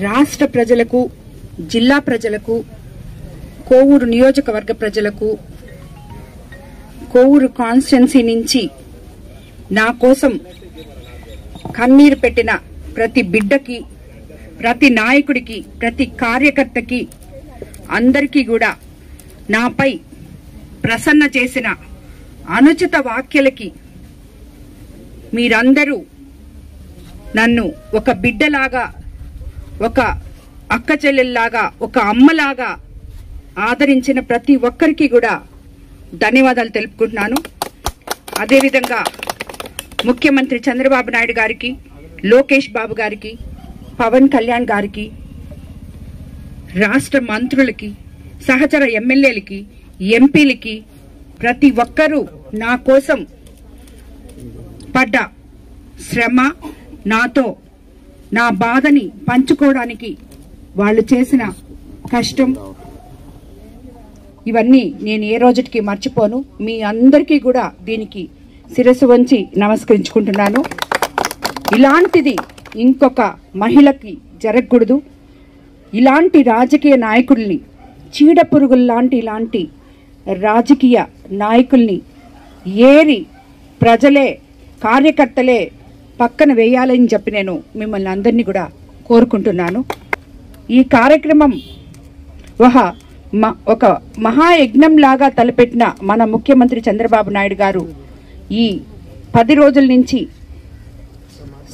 రాష్ట్ర ప్రజలకు, జిల్లా ప్రజలకు, కోవూరు నియోజకవర్గ ప్రజలకు, కోవూరు కాన్స్టిట్యున్సీ నుంచి నా కోసం కన్నీరు పెట్టిన ప్రతి బిడ్డకి, ప్రతి నాయకుడికి, ప్రతి కార్యకర్తకి అందరికీ కూడా నాపై ప్రసన్న చేసిన అనుచిత వ్యాఖ్యలకి మీరందరూ నన్ను ఒక బిడ్డలాగా, ఒక అక్క చెల్లెల్లాగా, ఒక అమ్మలాగా ఆదరించిన ప్రతి ఒక్కరికి కూడా ధన్యవాదాలు తెలుపుకుంటున్నాను. అదేవిధంగా ముఖ్యమంత్రి చంద్రబాబు నాయుడు గారికి, లోకేష్ బాబు గారికి, పవన్ కళ్యాణ్ గారికి, రాష్ట్ర మంత్రులకి, సహచర ఎమ్మెల్యేలకి, ఎంపీలకి, ప్రతి ఒక్కరూ నా కోసం పడ్డ శ్రమ, నాతో నా బాధని పంచుకోవడానికి వాళ్ళు చేసిన కష్టం, ఇవన్నీ నేను ఏ రోజుకి మర్చిపోను. మీ అందరికీ కూడా దీనికి శిరస్సు వంచి నమస్కరించుకుంటున్నాను. ఇలాంటిది ఇంకొక మహిళకి జరగకూడదు. ఇలాంటి రాజకీయ నాయకుల్ని, చీడపురుగుల్లాంటి ఇలాంటి రాజకీయ నాయకుల్ని ఏరి ప్రజలే, కార్యకర్తలే పక్కన వేయాలని చెప్పి నేను మిమ్మల్ని అందరినీ కూడా కోరుకుంటున్నాను. ఈ కార్యక్రమం ఒక మహాయజ్ఞంలాగా తలపెట్టిన మన ముఖ్యమంత్రి చంద్రబాబు నాయుడు గారు ఈ 10 రోజుల నుంచి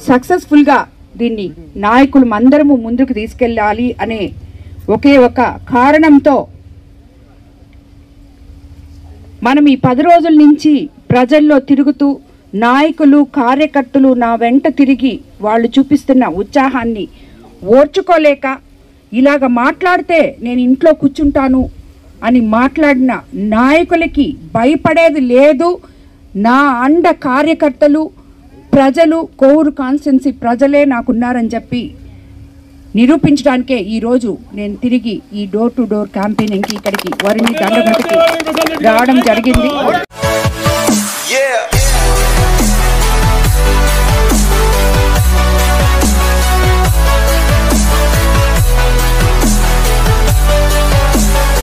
సక్సెస్ఫుల్గా దీన్ని నాయకులు అందరము ముందుకు తీసుకెళ్ళాలి అనే ఒకే ఒక కారణంతో మనం ఈ 10 రోజుల నుంచి ప్రజల్లో తిరుగుతూ నాయకులు, కార్యకర్తలు నా వెంట తిరిగి వాళ్ళు చూపిస్తున్న ఉత్సాహాన్ని ఓర్చుకోలేక ఇలాగ మాట్లాడితే నేను ఇంట్లో కూర్చుంటాను అని మాట్లాడిన నాయకులకి భయపడేది లేదు. నా అండ కార్యకర్తలు, ప్రజలు, కోవూరు కాన్స్టిట్యున్సీ ప్రజలే నాకున్నారని చెప్పి నిరూపించడానికే ఈరోజు నేను తిరిగి ఈ డోర్ టు డోర్ క్యాంపెయినింగ్కి ఇక్కడికి వరిని దండగట్టుకి రావడం జరిగింది.